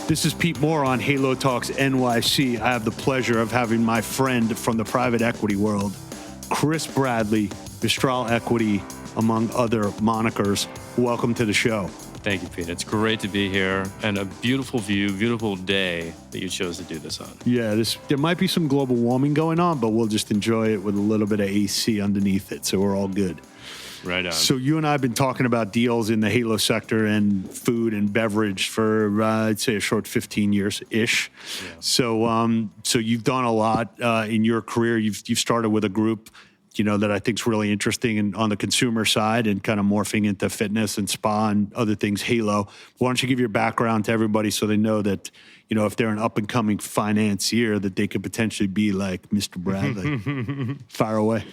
This is Pete Moore on Halo Talks NYC. I have the pleasure of having my friend from the private equity world, Chris Bradley, Mistral Equity, among other monikers. Welcome to the show. Thank you, Pete. It's great to be here, and a beautiful view, beautiful day that you chose to do this on. Yeah, there might be some global warming going on, but we'll just enjoy it with a little bit of AC underneath it, so we're all good. Right on. So you and I have been talking about deals in the Halo sector and food and beverage for, I'd say, a short 15 years-ish. Yeah. So you've done a lot in your career. You've started with a group, that I think is really interesting and on the consumer side and kind of morphing into fitness and spa and other things, Halo. Why don't you give your background to everybody so they know that, if they're an up-and-coming financier, that they could potentially be like Mr. Bradley. Fire away.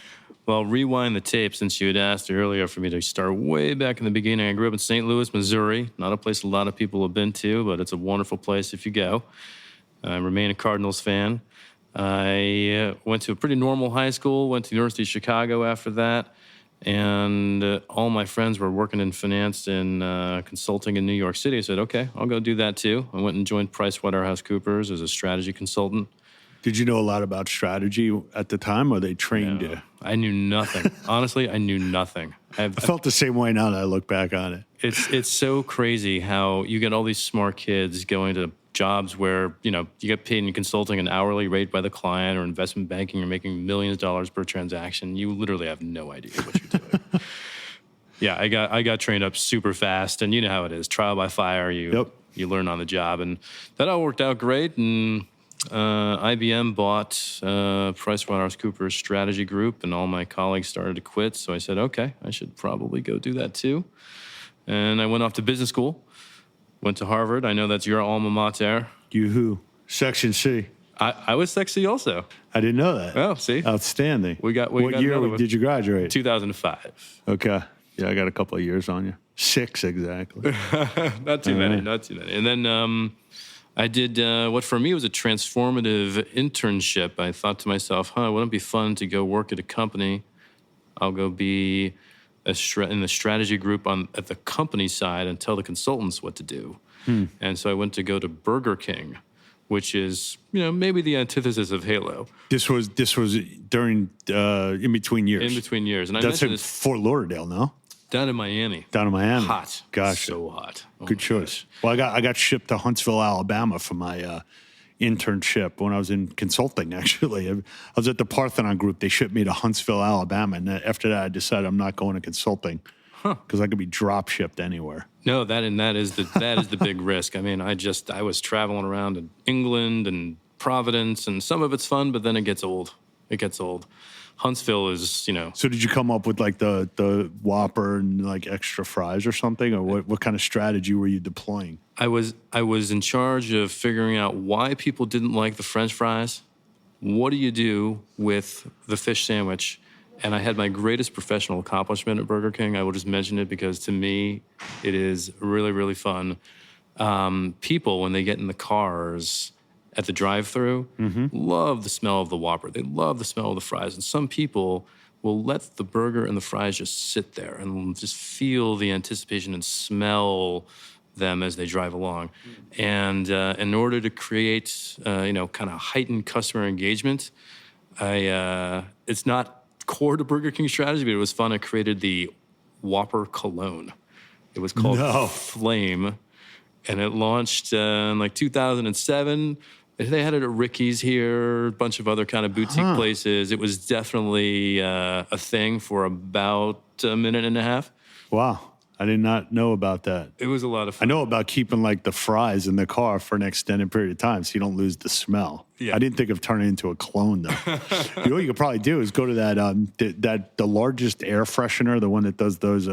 Well, rewind the tape since you had asked earlier for me to start way back in the beginning. I grew up in St. Louis, Missouri, not a place a lot of people have been to, but it's a wonderful place if you go. I remain a Cardinals fan. I went to a pretty normal high school, went to the University of Chicago after that, and all my friends were working in finance and consulting in New York City. I said, okay, I'll go do that too. I went and joined PricewaterhouseCoopers as a strategy consultant. Did you know a lot about strategy at the time, or they trained you? I knew nothing. Honestly, I knew nothing. I felt the same way now that I look back on it. It's so crazy how you get all these smart kids going to jobs where, you get paid in consulting an hourly rate by the client, or investment banking, you're making millions of dollars per transaction. You literally have no idea what you're doing. Yeah, I got trained up super fast, and you know how it is. Trial by fire, you learn on the job, and that all worked out great, and IBM bought PricewaterhouseCoopers Strategy Group, and all my colleagues started to quit. So I said, okay, I should probably go do that too. And I went off to business school, went to Harvard. I know that's your alma mater. Yoo-hoo. Section C. I was sexy also. I didn't know that. Oh, see? Outstanding. What year did you graduate? 2005. Okay. Yeah, I got a couple of years on you. 6, exactly. Not too many. And then I did what for me was a transformative internship. I thought to myself, wouldn't it be fun to go work at a company? I'll go be in the strategy group at the company side and tell the consultants what to do. And so I went to go to Burger King, which is, maybe the antithesis of Halo. This was during, in between years. In between years. And that's in Fort Lauderdale, no? Down in Miami. Hot. Gosh. So hot. Good choice. Well, I got shipped to Huntsville, Alabama for my internship when I was in consulting, actually. I was at the Parthenon Group. They shipped me to Huntsville, Alabama. And after that, I decided I'm not going to consulting because I could be drop shipped anywhere. No, that is the big risk. I mean, I was traveling around in England and Providence, and some of it's fun, but then it gets old. Huntsville is, So did you come up with like the Whopper and like extra fries or something, or what kind of strategy were you deploying? I was in charge of figuring out why people didn't like the French fries. What do you do with the fish sandwich? And I had my greatest professional accomplishment at Burger King. I will just mention it because to me, it is really, really fun. People, when they get in the cars at the drive-thru, love the smell of the Whopper. They love the smell of the fries. And some people will let the burger and the fries just sit there and just feel the anticipation and smell them as they drive along. And in order to create, kind of heightened customer engagement, it's not core to Burger King strategy, but it was fun. I created the Whopper cologne. It was called Flame, and it launched in like 2007. They had it at Ricky's here, a bunch of other kind of boutique places. It was definitely a thing for about a minute and a half. Wow. I did not know about that. It was a lot of fun. I know about keeping like the fries in the car for an extended period of time so you don't lose the smell. Yeah. I didn't think of turning it into a clone though. What you could probably do is go to that the largest air freshener, the one that does those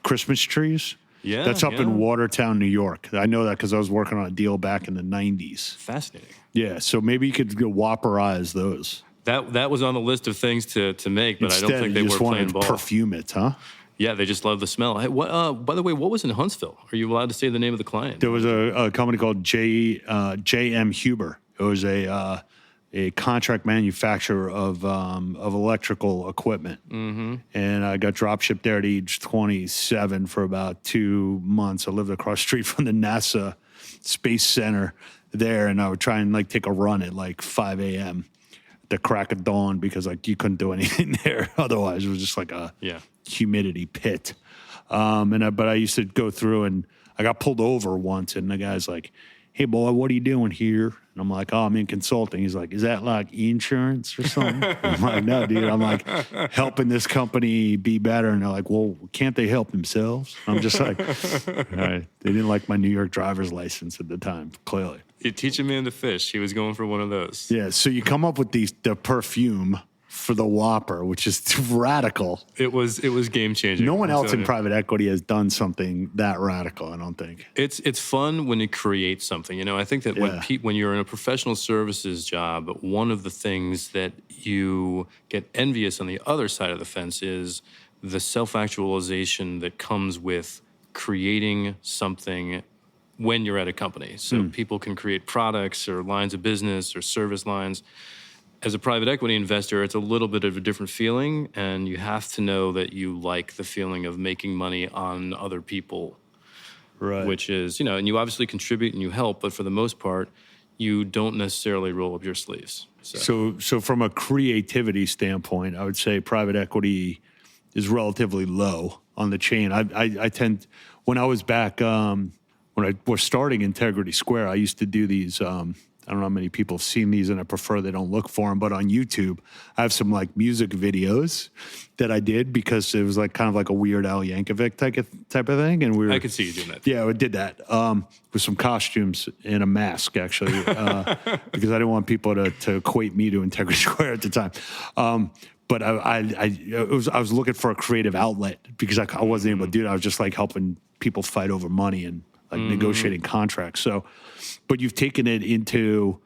Christmas trees. Yeah, that's up in Watertown, New York. I know that because I was working on a deal back in the 90s. Fascinating. Yeah, so maybe you could go Whopperize those. That was on the list of things to make, but Instead, I don't think they were playing ball. Perfume it, huh? Yeah, they just love the smell. Hey, by the way, what was in Huntsville? Are you allowed to say the name of the client? There was a company called J.M. Huber. It was a contract manufacturer of electrical equipment. And I got drop shipped there at age 27 for about 2 months. I lived across the street from the NASA Space Center there, and I would try and like take a run at like 5 a.m. the crack of dawn because like you couldn't do anything there. Otherwise, it was just like a humidity pit. But I used to go through, and I got pulled over once, and the guy's like, "Hey, boy, what are you doing here?" And I'm like, "Oh, I'm in consulting." He's like, "Is that like insurance or something?" I'm like, "No, dude. I'm like helping this company be better." And they're like, "Well, can't they help themselves?" I'm just like, all right. They didn't like my New York driver's license at the time, clearly. You teach a man to fish. He was going for one of those. Yeah, so you come up with the perfume for the Whopper, which is radical. It was game changing. No one else in private equity has done something that radical, I don't think. It's fun when you create something. You know, I think that when you're in a professional services job, one of the things that you get envious on the other side of the fence is the self-actualization that comes with creating something when you're at a company. So people can create products or lines of business or service lines. As a private equity investor, it's a little bit of a different feeling, and you have to know that you like the feeling of making money on other people, right? Which is, you know, and you obviously contribute and you help, but for the most part, you don't necessarily roll up your sleeves. So from a creativity standpoint, I would say private equity is relatively low on the chain. I tend, when I was back, when I was starting Integrity Square, I used to do these, I don't know how many people have seen these, and I prefer they don't look for them. But on YouTube, I have some like music videos that I did because it was like kind of like a Weird Al Yankovic type of thing. And I could see you doing that. Yeah, I did that with some costumes and a mask, actually, because I didn't want people to equate me to Integrity Square at the time. But I was looking for a creative outlet because I wasn't able to do it. I was just like helping people fight over money and like negotiating contracts. So, but you've taken it into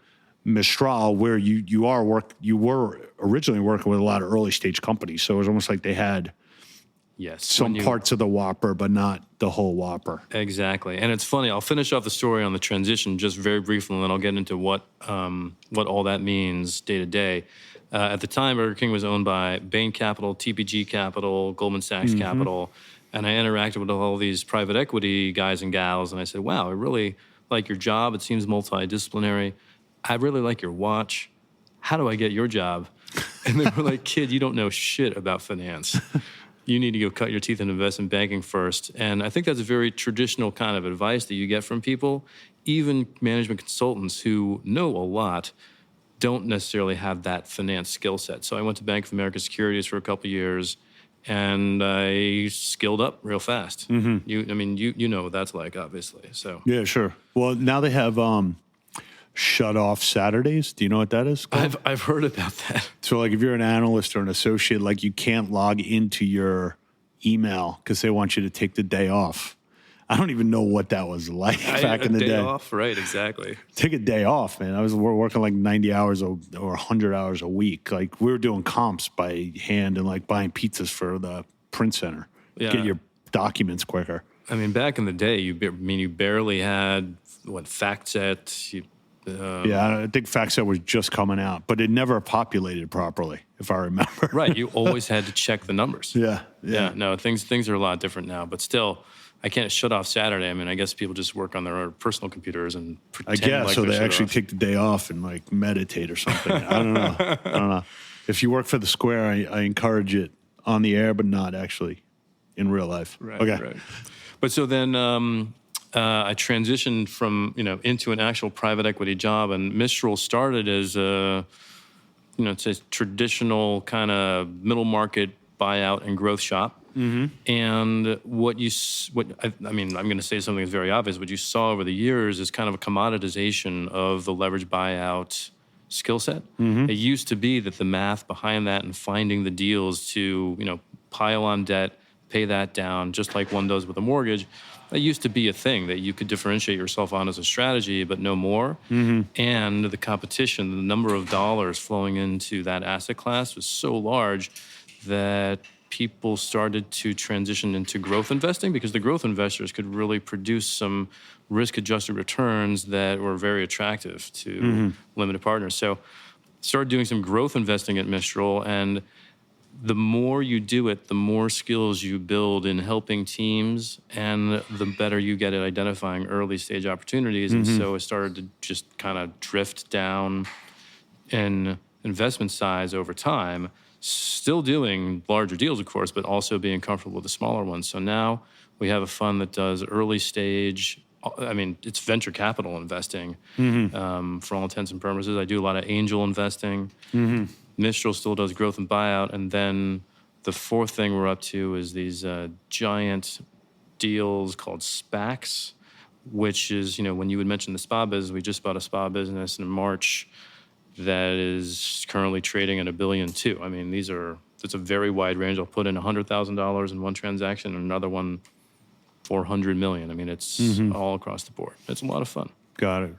Mistral, where you were originally working with a lot of early stage companies. So it was almost like they had some parts of the Whopper, but not the whole Whopper. Exactly. And it's funny. I'll finish off the story on the transition just very briefly, and then I'll get into what all that means day to day. At the time, Burger King was owned by Bain Capital, TPG Capital, Goldman Sachs Capital. And I interacted with all these private equity guys and gals, and I said, "Wow, I really like your job. It seems multidisciplinary. I really like your watch. How do I get your job?" And they were like, "Kid, you don't know shit about finance. You need to go cut your teeth in investment banking first." And I think that's a very traditional kind of advice that you get from people. Even management consultants who know a lot don't necessarily have that finance skill set. So I went to Bank of America Securities for a couple of years, and I skilled up real fast. You know what that's like, obviously. So yeah, sure. Well, now they have shut off Saturdays. Do you know what that is called? I've heard about that. So like if you're an analyst or an associate, like you can't log into your email because they want you to take the day off. I don't even know what that was like back in the day. Day off, right? Exactly. Take a day off, man. I was working like 90 hours or 100 hours a week. Like we were doing comps by hand and like buying pizzas for the print center. Yeah. Get your documents quicker. I mean, back in the day, you barely had FactSet. Yeah, I think FactSet was just coming out, but it never populated properly, if I remember. Right. You always had to check the numbers. Yeah. No, things are a lot different now, but still. I can't shut off Saturday. I mean, I guess people just work on their personal computers and pretend like so they they actually take the day off and like meditate or something. I don't know. If you work for the Square, I encourage it on the air, but not actually in real life. Right. Okay. Right. But so then I transitioned from into an actual private equity job, and Mistral started as it's a traditional kind of middle market buyout and growth shop. And I'm going to say something that's very obvious. What you saw over the years is kind of a commoditization of the leverage buyout skill set. It used to be that the math behind that and finding the deals to, pile on debt, pay that down, just like one does with a mortgage, that used to be a thing that you could differentiate yourself on as a strategy, but no more. And the competition, the number of dollars flowing into that asset class was so large that people started to transition into growth investing because the growth investors could really produce some risk-adjusted returns that were very attractive to limited partners. So started doing some growth investing at Mistral, and the more you do it, the more skills you build in helping teams, and the better you get at identifying early stage opportunities. And so it started to just kind of drift down in investment size over time, still doing larger deals, of course, but also being comfortable with the smaller ones. So now we have a fund that does early stage, I mean, it's venture capital investing for all intents and purposes. I do a lot of angel investing. Mistral still does growth and buyout. And then the fourth thing we're up to is these giant deals called SPACs, which is, when you would mention the spa business, we just bought a spa business in March that is currently trading at $1 billion too. I mean, it's a very wide range. I'll put in $100,000 in one transaction and another one $400 million. I mean, it's all across the board. It's a lot of fun. Got it.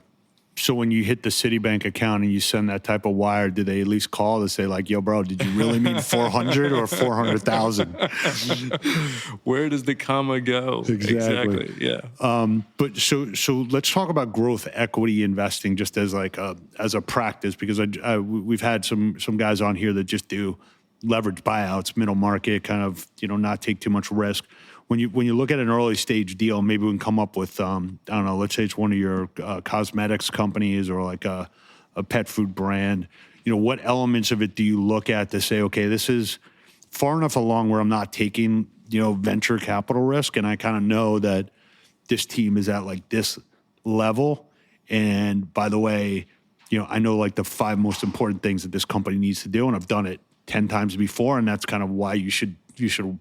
So when you hit the Citibank account and you send that type of wire, do they at least call to say like, yo, bro, did you really mean 400 or 400,000? Where does the comma go? Exactly. Yeah. But so let's talk about growth equity investing just as like as a practice, because we've had some guys on here that just do leveraged buyouts, middle market, kind of, not take too much risk. When you look at an early stage deal, maybe we can come up with, I don't know, let's say it's one of your cosmetics companies or like a pet food brand. What elements of it do you look at to say, okay, this is far enough along where I'm not taking, venture capital risk, and I kind of know that this team is at like this level. And by the way, I know like the 5 most important things that this company needs to do, and I've done it 10 times before, and that's kind of why you should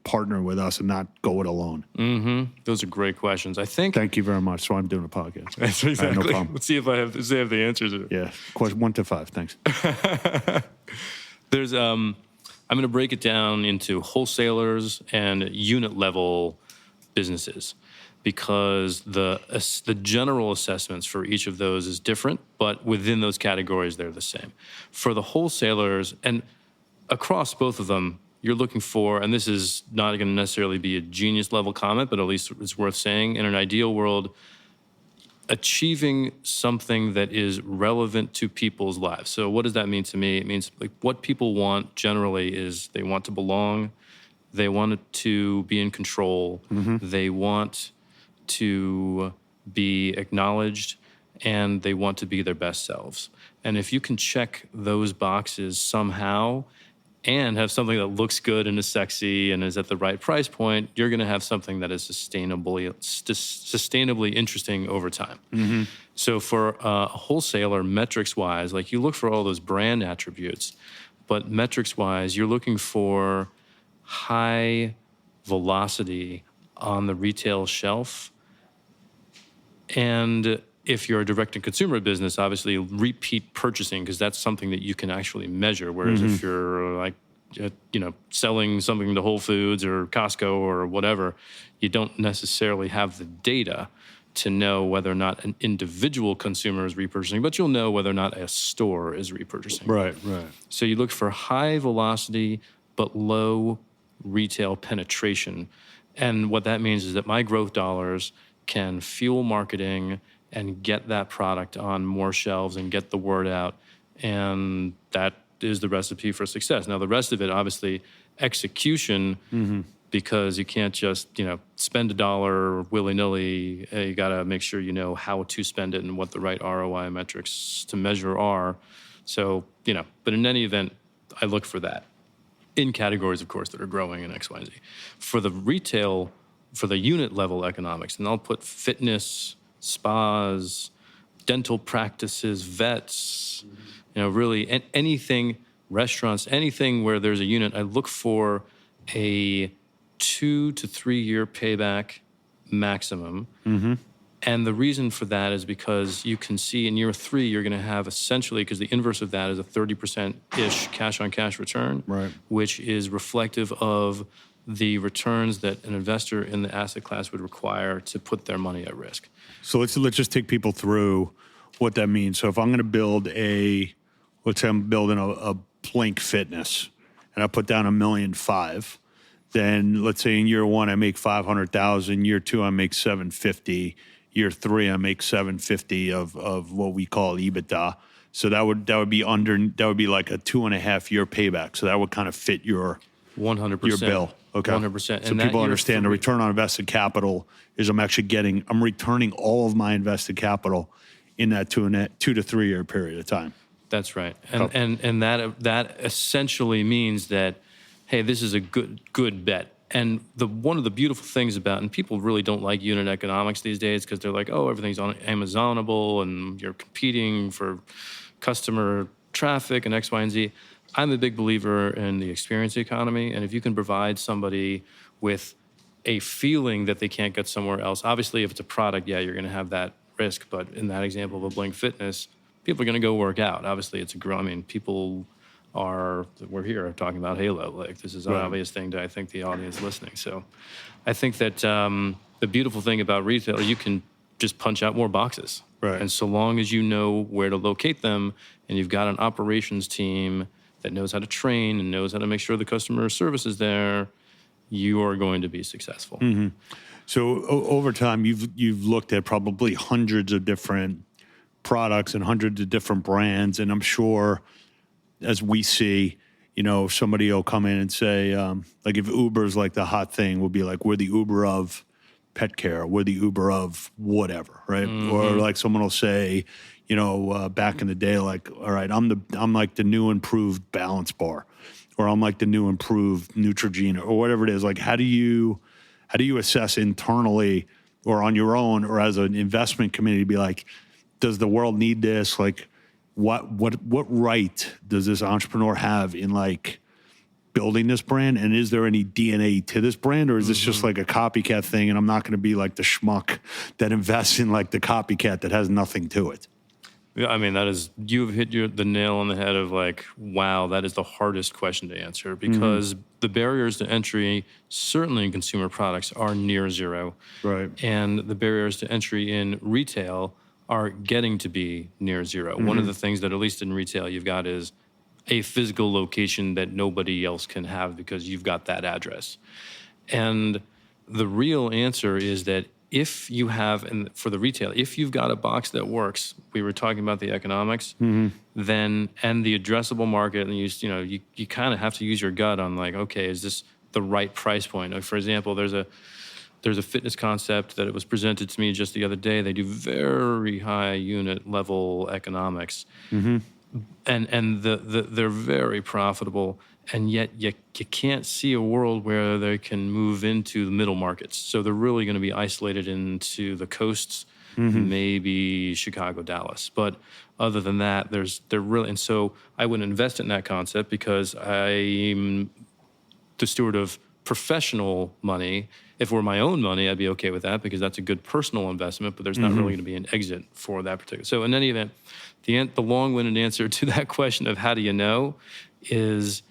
partner with us and not go it alone. Those are great questions. I think. Thank you very much. So I'm doing a podcast. That's exactly. No problem. Let's see if I have the answers. Yeah. Question 1 to 5. Thanks. There's I'm going to break it down into wholesalers and unit level businesses, because the general assessments for each of those is different, but within those categories they're the same. For the wholesalers and across both of them, you're looking for, and this is not going to necessarily be a genius level comment, but at least it's worth saying, in an ideal world, achieving something that is relevant to people's lives. So what does that mean to me? It means like what people want generally is they want to belong, they want to be in control, they want to be acknowledged, and they want to be their best selves. And if you can check those boxes somehow and have something that looks good and is sexy and is at the right price point, you're going to have something that is sustainably interesting over time. So for a wholesaler, metrics-wise, like you look for all those brand attributes, but metrics-wise, you're looking for high velocity on the retail shelf. And if you're a direct-to-consumer business, obviously repeat purchasing, because that's something that you can actually measure. Whereas if you're like, selling something to Whole Foods or Costco or whatever, you don't necessarily have the data to know whether or not an individual consumer is repurchasing, but you'll know whether or not a store is repurchasing. Right. So you look for high velocity but low retail penetration. And what that means is that my growth dollars can fuel marketing and get that product on more shelves and get the word out. And that is the recipe for success. Now, the rest of it, obviously, execution, because you can't just, spend $1 willy-nilly. You got to make sure you know how to spend it and what the right ROI metrics to measure are. So, but in any event, I look for that in categories, of course, that are growing in X, Y, and Z. For the retail, for the unit level economics, and I'll put fitness, spas, dental practices, vets, really anything, restaurants, anything where there's a unit, I look for a 2 to 3 year payback maximum. And the reason for that is because you can see in year 3, you're going to have essentially, because the inverse of that is a 30%-ish cash-on-cash return, Right. which is reflective of the returns that an investor in the asset class would require to put their money at risk. So let's just take people through what that means. So if I'm going to build let's say I'm building a Blink Fitness, and I put down $1.5 million, then let's say in year 1 I make 500,000, year 2 I make 750, year 3 I make 750 of what we call EBITDA. So that would be like a 2.5 year payback. So that would kind of fit your 100%. your bill. Okay. 100%. So And that people year understand the return on invested capital is I'm returning all of my invested capital in that 2 to 3 year period of time. That's right. And that essentially means that, hey, this is a good bet. And one of the beautiful things about, and people really don't like unit economics these days because they're like, oh, everything's on Amazonable and you're competing for customer traffic and X, Y, and Z. I'm a big believer in the experience economy. And if you can provide somebody with a feeling that they can't get somewhere else, obviously if it's a product, yeah, you're going to have that risk. But in that example of a Blink Fitness, people are going to go work out. Obviously it's we're here talking about Halo. Like this is an obvious thing to, I think, the audience listening. So I think that the beautiful thing about retail, you can just punch out more boxes. Right. And so long as you know where to locate them and you've got an operations team that knows how to train and knows how to make sure the customer service is there, you are going to be successful. Mm-hmm. So over time, you've looked at probably hundreds of different products and hundreds of different brands, and I'm sure, as we see, somebody will come in and say, like if Uber's like the hot thing, we'll be like, we're the Uber of pet care, we're the Uber of whatever, right? Mm-hmm. Or like someone will say, back in the day, like, all right, I'm like the new improved Balance Bar, or I'm like the new improved Neutrogena, or whatever it is. Like, how do you assess internally or on your own or as an investment committee to be like, does the world need this? Like, what right does this entrepreneur have in like building this brand? And is there any DNA to this brand, or is this just like a copycat thing? And I'm not going to be like the schmuck that invests in like the copycat that has nothing to it. Yeah, I mean, you've hit the nail on the head of like, wow, that is the hardest question to answer because the barriers to entry, certainly in consumer products, are near zero. Right. And the barriers to entry in retail are getting to be near zero. One of the things that, at least in retail, you've got is a physical location that nobody else can have because you've got that address. And the real answer is that if you have, and for the retail, if you've got a box that works, we were talking about the economics, then, and the addressable market, and you kind of have to use your gut on like, okay, is this the right price point? Like, for example, there's a fitness concept that it was presented to me just the other day. They do very high unit level economics. And they're very profitable, and yet you can't see a world where they can move into the middle markets. So they're really going to be isolated into the coasts, maybe Chicago, Dallas. But other than that, they're really, and so I wouldn't invest in that concept because I'm the steward of professional money. If it were my own money, I'd be okay with that because that's a good personal investment, but there's not really going to be an exit for that particular. So in any event, the long-winded answer to that question of how do you know is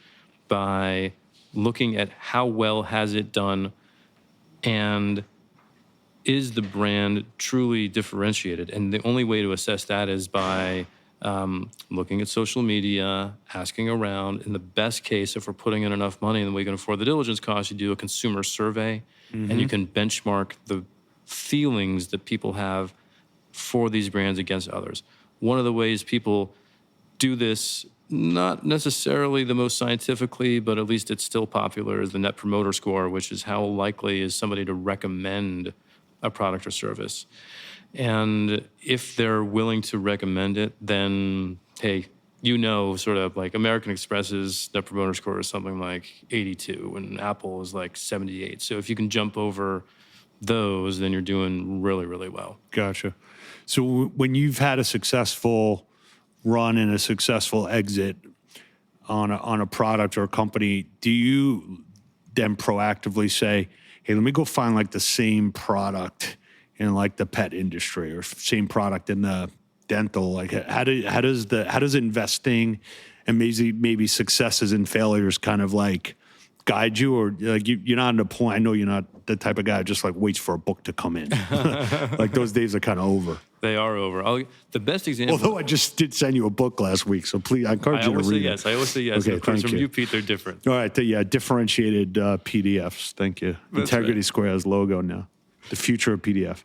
by looking at how well has it done and is the brand truly differentiated? And the only way to assess that is by looking at social media, asking around. In the best case, if we're putting in enough money and we can afford the diligence costs, you do a consumer survey and you can benchmark the feelings that people have for these brands against others. One of the ways people do this, not necessarily the most scientifically, but at least it's still popular, is the Net Promoter Score, which is how likely is somebody to recommend a product or service. And if they're willing to recommend it, then, hey, sort of like American Express's Net Promoter Score is something like 82, and Apple is like 78. So if you can jump over those, then you're doing really, really well. Gotcha. So when you've had a successful run and a successful exit on a product or a company, do you then proactively say, hey, let me go find like the same product in like the pet industry or same product in the dental? Like how does investing and maybe successes and failures kind of like guide you, or like you're not at a point? I know you're not the type of guy who just like waits for a book to come in. Like those days are kind of over. They are over. The best example. Although I just did send you a book last week, so please, I encourage you to read it. I always say yes. Okay, of course, thank from you. you, Pete, they're different. All right, differentiated PDFs. Thank you. That's Integrity right. Square has logo now. The future of PDF.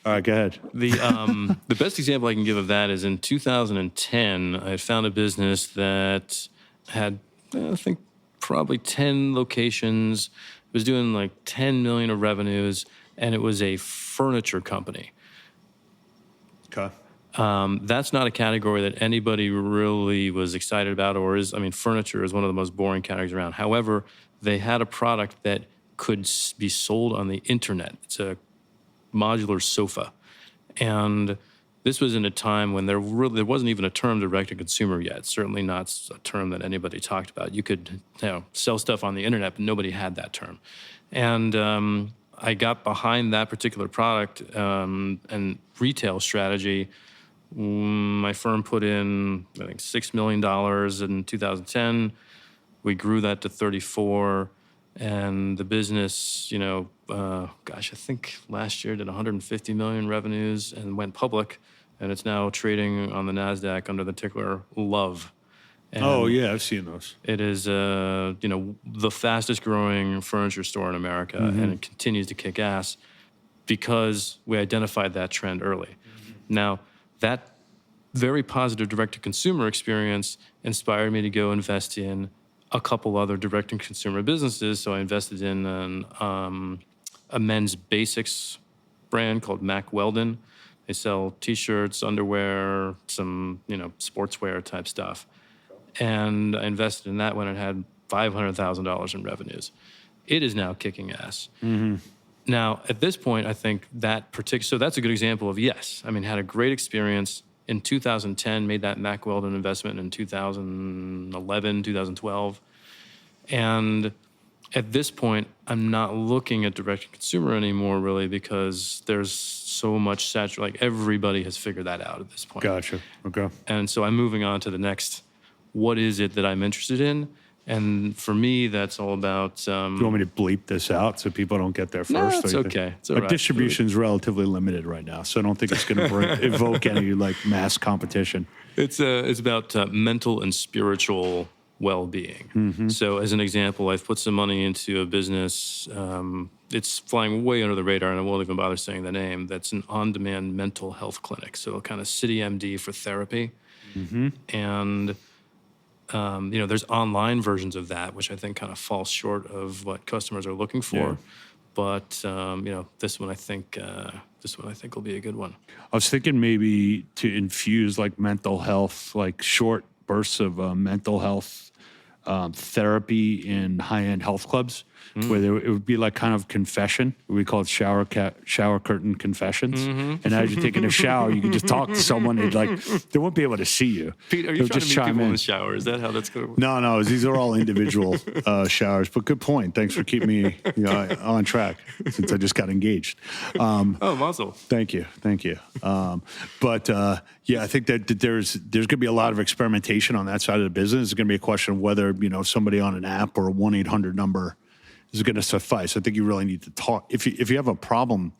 All right, go ahead. The best example I can give of that is in 2010, I had found a business that had, I think, probably 10 locations. It was doing like 10 million of revenues, and it was a furniture company. Okay. That's not a category that anybody really was excited about or is. I mean, furniture is one of the most boring categories around. However, they had a product that could be sold on the internet. It's a modular sofa. And this was in a time when there wasn't even a term direct-to-consumer yet, certainly not a term that anybody talked about. You could sell stuff on the internet, but nobody had that term. And I got behind that particular product and retail strategy. My firm put in, I think, $6 million in 2010. We grew that to 34, and the business, I think last year did 150 million revenues and went public, and it's now trading on the NASDAQ under the ticker LOVE. And I've seen those. it is, the fastest growing furniture store in America, and it continues to kick ass because we identified that trend early. Now, that very positive direct-to-consumer experience inspired me to go invest in a couple other direct-to-consumer businesses. So I invested in a men's basics brand called Mack Weldon. They sell T-shirts, underwear, some sportswear type stuff. And I invested in that when it had $500,000 in revenues. It is now kicking ass. Now, at this point, I think so that's a good example of had a great experience in 2010, made that Mack Weldon investment in 2011, 2012. And at this point, I'm not looking at direct-to-consumer anymore, really, because there's so much like everybody has figured that out at this point. Gotcha. Okay. And so I'm moving on to the next, what is it that I'm interested in? And for me, that's all about... Do you want me to bleep this out so people don't get there first? No, it's okay. It's all Our right. distribution is relatively limited right now, so I don't think it's going to evoke any mass competition. It's about mental and spiritual well-being. So as an example, I've put some money into a business. It's flying way under the radar, and I won't even bother saying the name. That's an on-demand mental health clinic, so kind of City MD for therapy. And... there's online versions of that, which I think kind of falls short of what customers are looking for. Yeah. But this one I think will be a good one. I was thinking maybe to infuse mental health, short bursts of mental health therapy in high-end health clubs, where it would be kind of confession. We call it shower curtain confessions. And as you're taking a shower, you can just talk to someone. And they won't be able to see you. Pete, are you trying to meet people in the shower? Is that how that's going to work? No. These are all individual showers. But good point. Thanks for keeping me on track since I just got engaged. Mazel. Thank you. I think that there's going to be a lot of experimentation on that side of the business. It's going to be a question of whether somebody on an app or a 1-800 number is going to suffice. I think you really need to talk. If you have a problem,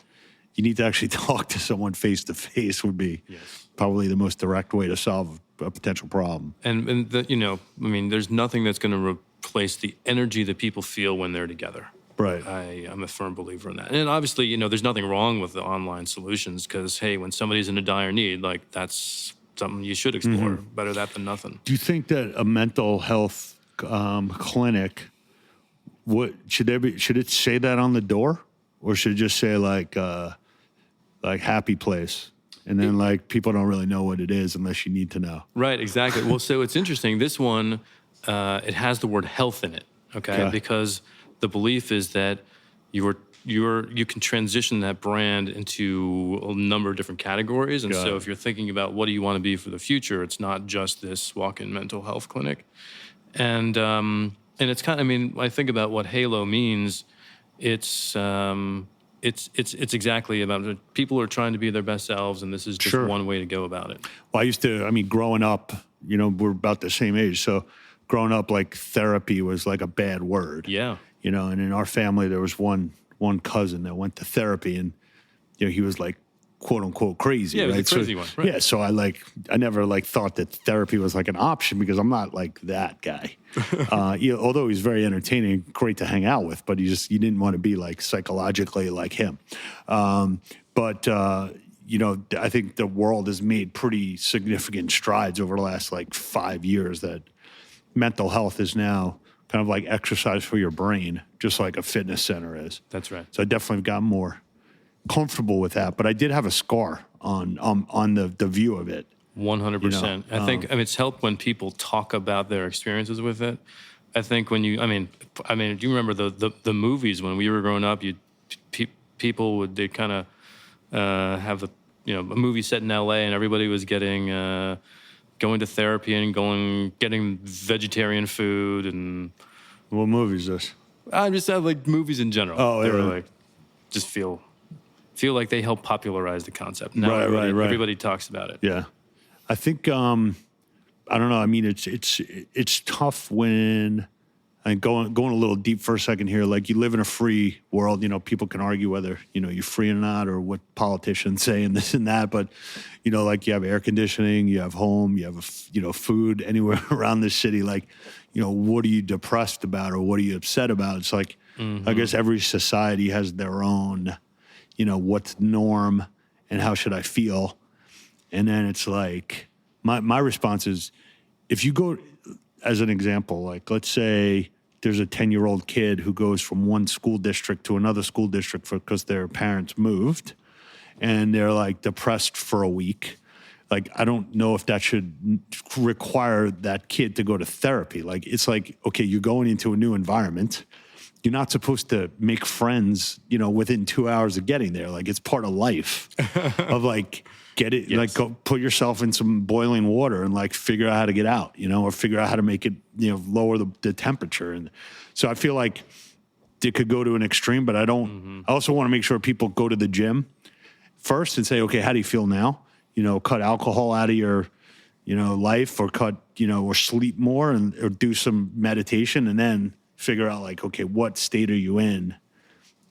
you need to actually talk to someone face to face. Would be probably the most direct way to solve a potential problem. And there's nothing that's going to replace the energy that people feel when they're together. Right. I'm a firm believer in that. And obviously, there's nothing wrong with the online solutions because, hey, when somebody's in a dire need, that's something you should explore. Better that than nothing. Do you think that a mental health clinic, should it say that on the door, or should it just say happy place, and then people don't really know what it is unless you need to know? Right, exactly. Well, so it's interesting. This one, it has the word health in it, okay? Because the belief is that you can transition that brand into a number of different categories, and so if you're thinking about what do you want to be for the future, it's not just this walk-in mental health clinic, and it's kind of, I think about what Halo means. It's exactly about people are trying to be their best selves, and this is just one way to go about it. Well, I used to, growing up, we're about the same age, so growing up, therapy was a bad word. Yeah. And in our family, there was one cousin that went to therapy, and he was quote unquote crazy. Yeah, right? It was a crazy one. Right. Yeah, so I never thought that therapy was an option because I'm not that guy. Although he's very entertaining, great to hang out with, but you didn't want to be psychologically like him. But I think the world has made pretty significant strides over the last 5 years that mental health is now kind of like exercise for your brain, just like a fitness center is. That's right. So I definitely got more comfortable with that. But I did have a scar on the view of it. 100%. I think it's helped when people talk about their experiences with it. I think when you, I mean, do you remember the movies when we were growing up? People would kind of have a movie set in L.A. and everybody was getting going to therapy and getting vegetarian food and. What movie is this? I just have like movies in general. Oh, they yeah. were like just feel like they help popularize the concept. Now Right. everybody talks about it. Yeah, I think I don't know. I mean, it's tough when and going a little deep for a second here. Like, you live in a free world. People can argue whether you're free or not, or what politicians say and this and that. But like, you have air conditioning, you have home, you have food anywhere around the city. Like, what are you depressed about or what are you upset about? It's like, I guess every society has their own, what's norm and how should I feel. And then it's like, my response is, if you go, as an example, like, let's say there's a 10-year-old kid who goes from one school district to another school district because their parents moved and they're like depressed for a week. Like, I don't know if that should require that kid to go to therapy. Like, it's like, okay, you're going into a new environment. You're not supposed to make friends, within 2 hours of getting there. Like, it's part of life of like, get it, yes. like, go put yourself in some boiling water and like figure out how to get out, or figure out how to make it, lower the temperature. And so I feel like it could go to an extreme, but I don't, I also want to make sure people go to the gym first and say, okay, how do you feel now? Cut alcohol out of your, life, or cut, or sleep more or do some meditation, and then figure out like, okay, what state are you in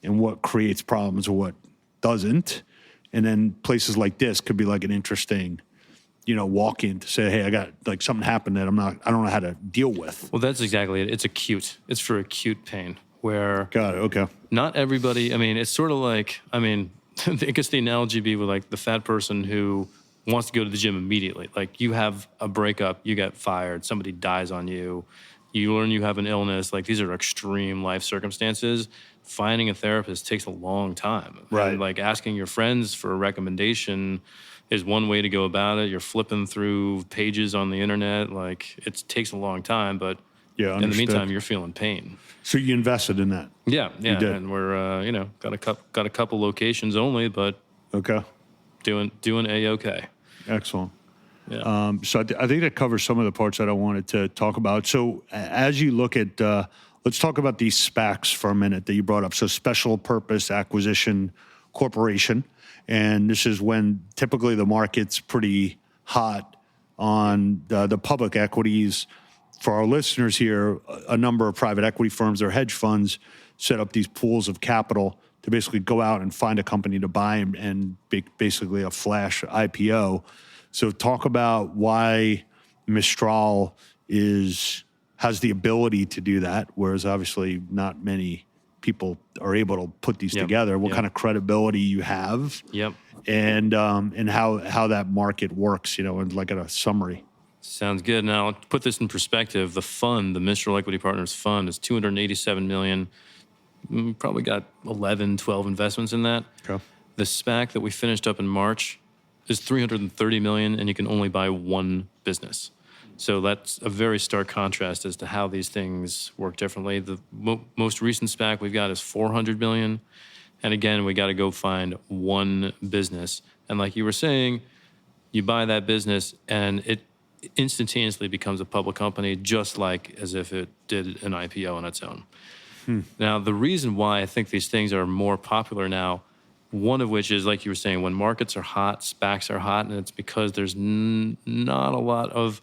and what creates problems or what doesn't. And then places like this could be like an interesting, walk in to say, hey, I got like something happened that I don't know how to deal with. Well, that's exactly it. It's for acute pain where. Got it. Okay. Not everybody, it's sort of like, I guess the analogy would be with like the fat person who wants to go to the gym immediately. Like, you have a breakup, you get fired, somebody dies on you, you learn you have an illness. Like, these are extreme life circumstances. Finding a therapist takes a long time. Right. And like, asking your friends for a recommendation is one way to go about it. You're flipping through pages on the internet. Like, it takes a long time, but Yeah, in the meantime, you're feeling pain. So you invested in that? Yeah. You did. And we're got a couple locations only, but Okay. doing A-okay. Excellent. Yeah. So I think that covers some of the parts that I wanted to talk about. So as you look at, let's talk about these SPACs for a minute that you brought up. So Special Purpose Acquisition Corporation. And this is when typically the market's pretty hot on the public equities. For our listeners here, a number of private equity firms or hedge funds set up these pools of capital to basically go out and find a company to buy and basically a flash IPO. So talk about why Mistral has the ability to do that, whereas obviously not many people are able to put these together. What kind of credibility you have, and how that market works, and like at a summary. Sounds good. Now, to put this in perspective, the fund, the Mistral Equity Partners Fund, is $287 million. Probably got 11, 12 investments in that. Okay. The SPAC that we finished up in March is $330 million, and you can only buy one business. So that's a very stark contrast as to how these things work differently. The most recent SPAC we've got is $400 million. And again, we got to go find one business. And like you were saying, you buy that business and it instantaneously becomes a public company, just like as if it did an IPO on its own. Now, the reason why I think these things are more popular now, one of which is, like you were saying, when markets are hot, SPACs are hot, and it's because there's not a lot of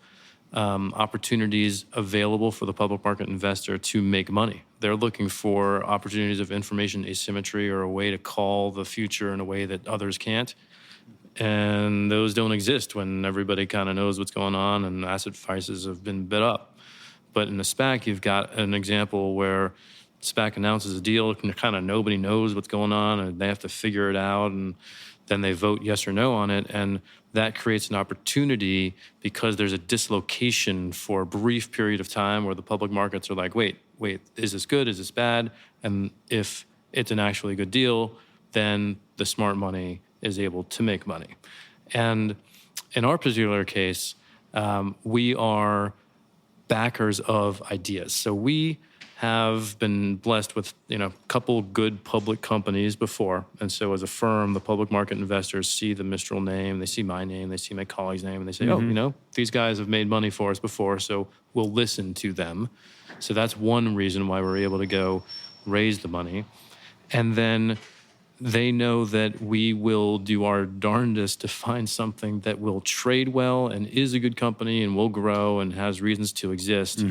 opportunities available for the public market investor to make money. They're looking for opportunities of information asymmetry or a way to call the future in a way that others can't. And those don't exist when everybody kind of knows what's going on and asset prices have been bid up. But in a SPAC, you've got an example where SPAC announces a deal and kind of nobody knows what's going on and they have to figure it out, and then they vote yes or no on it. And that creates an opportunity because there's a dislocation for a brief period of time where the public markets are like, wait, is this good? Is this bad? And if it's an actually good deal, then the smart money is able to make money. And in our particular case, we are backers of ideas. So we have been blessed with a couple good public companies before. And so as a firm, the public market investors see the Mistral name, they see my name, they see my colleague's name, and they say, oh, these guys have made money for us before, so we'll listen to them. So that's one reason why we're able to go raise the money. And then they know that we will do our darndest to find something that will trade well and is a good company and will grow and has reasons to exist,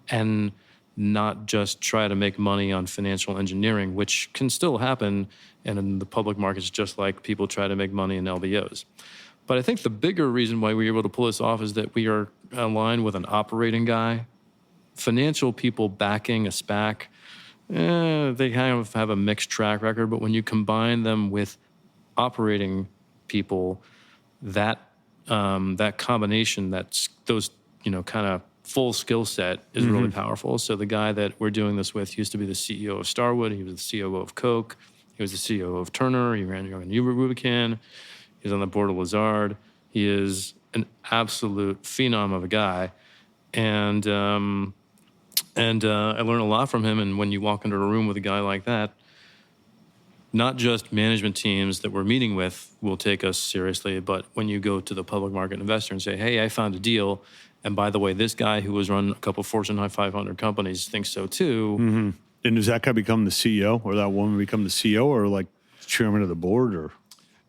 and not just try to make money on financial engineering, which can still happen in the public markets, just like people try to make money in LBOs. But I think the bigger reason why we were able to pull this off is that we are aligned with an operating guy. Financial people backing a SPAC, they kind of have a mixed track record, but when you combine them with operating people, that combination, those kind of full skill set is really powerful. So the guy that we're doing this with used to be the CEO of Starwood. He was the COO of Coke. He was the CEO of Turner. He ran Rubicon. He's on the board of Lazard. He is an absolute phenom of a guy, and I learned a lot from him. And when you walk into a room with a guy like that, not just management teams that we're meeting with will take us seriously, but when you go to the public market investor and say, hey, I found a deal, and by the way, this guy who was running a couple of Fortune 500 companies thinks so too. And does that guy become the CEO, or that woman become the CEO, or like chairman of the board, or?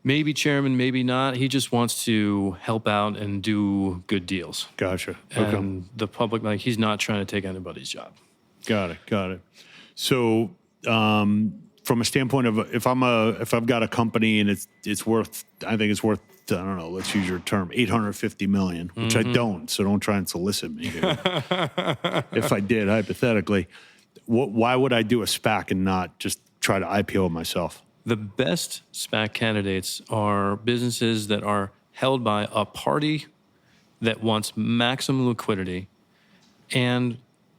Maybe chairman, maybe not. He just wants to help out and do good deals. Gotcha. And the public, he's not trying to take anybody's job. Got it. So, from a standpoint of if I've got a company and it's worth, I think it's worth, I don't know, let's use your term, $850 million, which I don't. So don't try and solicit me here. If I did, hypothetically, why would I do a SPAC and not just try to IPO it myself? The best SPAC candidates are businesses that are held by a party that wants maximum liquidity and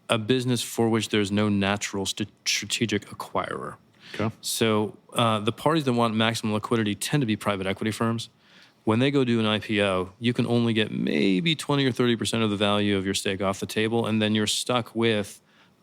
a business for which there's no natural strategic acquirer. Okay. So the parties that want maximum liquidity tend to be private equity firms. When they go do an IPO, you can only get maybe 20 or 30% of the value of your stake off the table, and then you're stuck with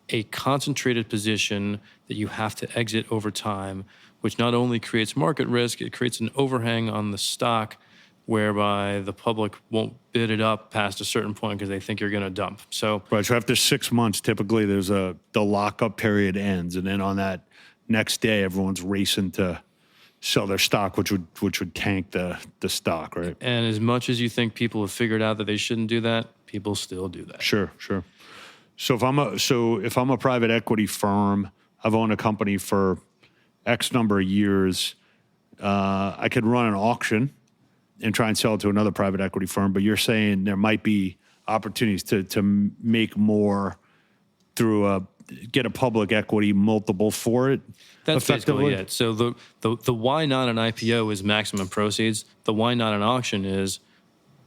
a concentrated position that you have to exit over time, which not only creates market risk, it creates an overhang on the stock whereby the public won't bid it up past a certain point because they think you're going to dump. So, right. So after 6 months, typically the lockup period ends, and then on that next day, everyone's racing to sell their stock, which would tank the stock, right? And as much as you think people have figured out that they shouldn't do that, people still do that. Sure. So if I'm a private equity firm, I've owned a company for X number of years, I could run an auction and try and sell it to another private equity firm. But you're saying there might be opportunities to make more through get a public equity multiple for it. That's basically it. So the why not an IPO is maximum proceeds. The why not an auction is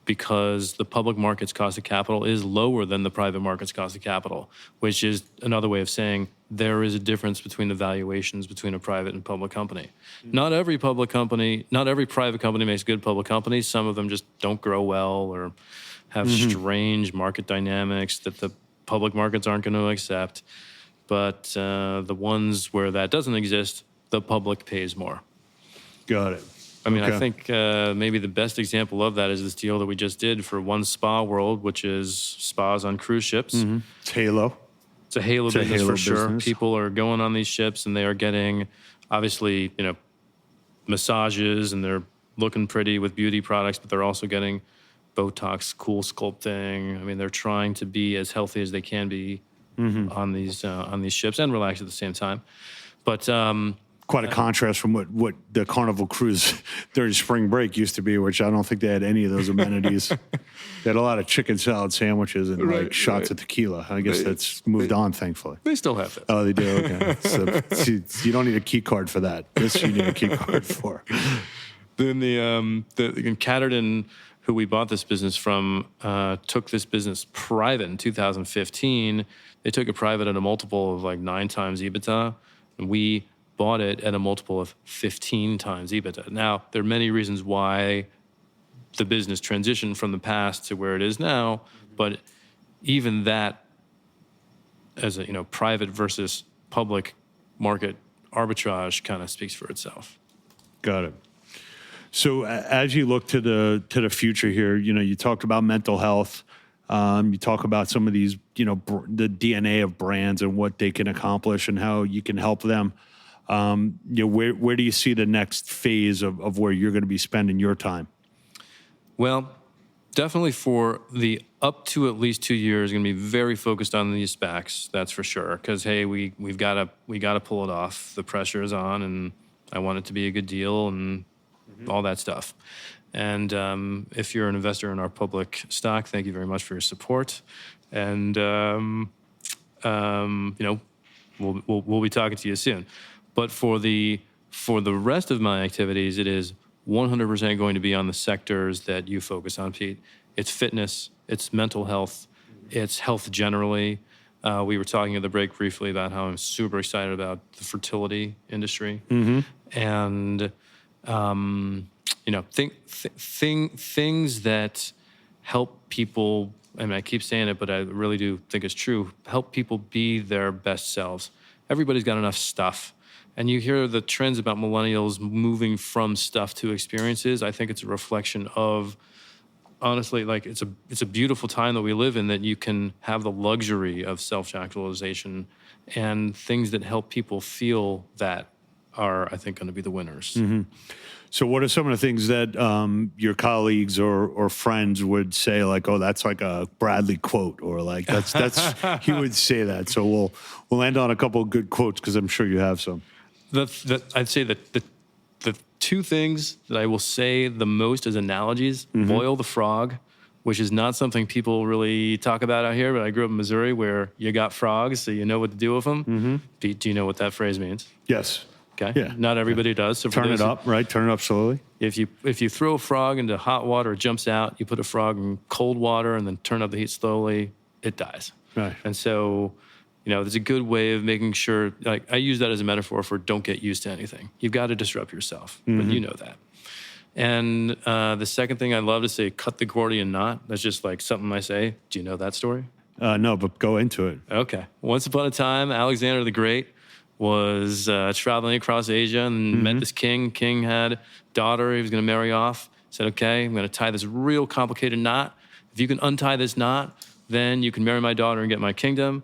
because the public market's cost of capital is lower than the private market's cost of capital, which is another way of saying there is a difference between the valuations between a private and public company. Not every private company makes good public companies. Some of them just don't grow well or have strange market dynamics that the public markets aren't going to accept. But the ones where that doesn't exist, the public pays more. Got it. I mean, okay. I think maybe the best example of that is this deal that we just did for One Spa World, which is spas on cruise ships. It's Halo. It's a Halo business for sure. People are going on these ships and they are getting, obviously, massages, and they're looking pretty with beauty products, but they're also getting Botox, cool sculpting. I mean, they're trying to be as healthy as they can be on these ships and relax at the same time. But quite a contrast from what the Carnival cruise during spring break used to be, which I don't think they had any of those amenities. They had a lot of chicken salad sandwiches and shots of tequila. I guess that's moved on, thankfully. They still have that. Oh, they do? Okay. So you don't need a key card for that. This you need a key card for. Then the Catterton who we bought this business from, took this business private in 2015. They took it private at a multiple of like 9 times EBITDA, and we bought it at a multiple of 15 times EBITDA. Now, there are many reasons why the business transitioned from the past to where it is now, but even that, as a private versus public market arbitrage, kind of speaks for itself. Got it. So as you look to the future here, you talked about mental health. You talk about some of these, the DNA of brands and what they can accomplish and how you can help them. Where do you see the next phase of where you're going to be spending your time? Well, definitely for the up to at least 2 years, going to be very focused on these SPACs. That's for sure. Because hey, we've got to pull it off. The pressure is on, and I want it to be a good deal and all that stuff. And if you're an investor in our public stock, thank you very much for your support. And we'll be talking to you soon. But for the rest of my activities, it is 100% going to be on the sectors that you focus on, Pete. It's fitness, it's mental health, it's health generally. We were talking at the break briefly about how I'm super excited about the fertility industry, and things that help people. I mean, I keep saying it, but I really do think it's true. Help people be their best selves. Everybody's got enough stuff. And you hear the trends about millennials moving from stuff to experiences. I think it's a reflection of, honestly, like it's a beautiful time that we live in, that you can have the luxury of self-actualization, and things that help people feel that are, I think, going to be the winners. So what are some of the things that your colleagues or friends would say, like, oh, that's like a Bradley quote, or like that's he would say that. So we'll end on a couple of good quotes, because I'm sure you have some. I'd say that the 2 things that I will say the most as analogies: boil the frog, which is not something people really talk about out here, but I grew up in Missouri where you got frogs, so you know what to do with them. Pete, do you know what that phrase means? Yes. Okay. Yeah. Not everybody does. So Turn it up, right? Turn it up slowly. If you throw a frog into hot water, it jumps out. You put a frog in cold water and then turn up the heat slowly, it dies. Right. And so, there's a good way of making sure, like I use that as a metaphor for don't get used to anything. You've got to disrupt yourself, but you know that. And the second thing I'd love to say, cut the Gordion knot. That's just like something I say. Do you know that story? No, but go into it. Okay. Once upon a time, Alexander the Great was traveling across Asia and met this king. King had a daughter he was going to marry off. Said, okay, I'm going to tie this real complicated knot. If you can untie this knot, then you can marry my daughter and get my kingdom.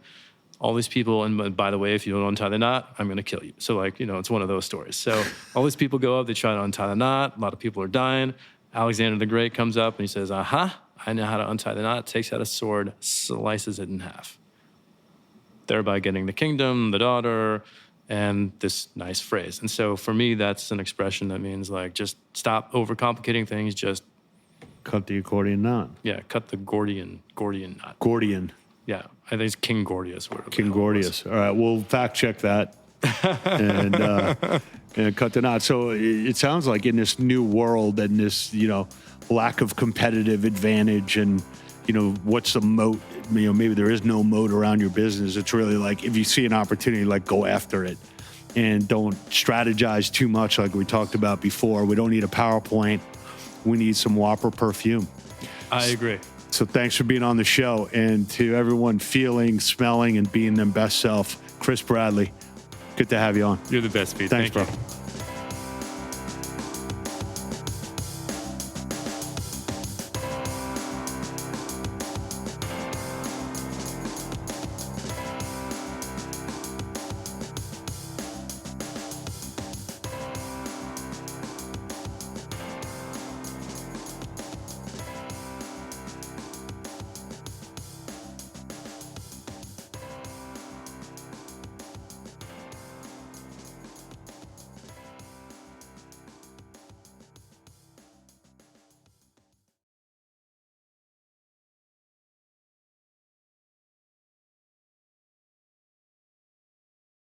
All these people, and by the way, if you don't untie the knot, I'm going to kill you. So it's one of those stories. So all these people go up, they try to untie the knot. A lot of people are dying. Alexander the Great comes up and he says, aha, I know how to untie the knot. Takes out a sword, slices it in half, thereby getting the kingdom, the daughter, and this nice phrase. And so for me, that's an expression that means like, just stop overcomplicating things. Just cut the accordion knot. Yeah, cut the Gordion knot. Gordion. Yeah, I think it's King Gordius. King Gordius. All right, we'll fact check that and cut the knot. So it sounds like in this new world and this, lack of competitive advantage and, what's the moat? Maybe there is no moat around your business. It's really like, if you see an opportunity, like, go after it and don't strategize too much, like we talked about before. We don't need a PowerPoint. We need some Whopper perfume. I agree. So thanks for being on the show, and to everyone feeling, smelling, and being their best self, Chris Bradley, good to have you on. You're the best, Pete. Thanks, Thank bro. you.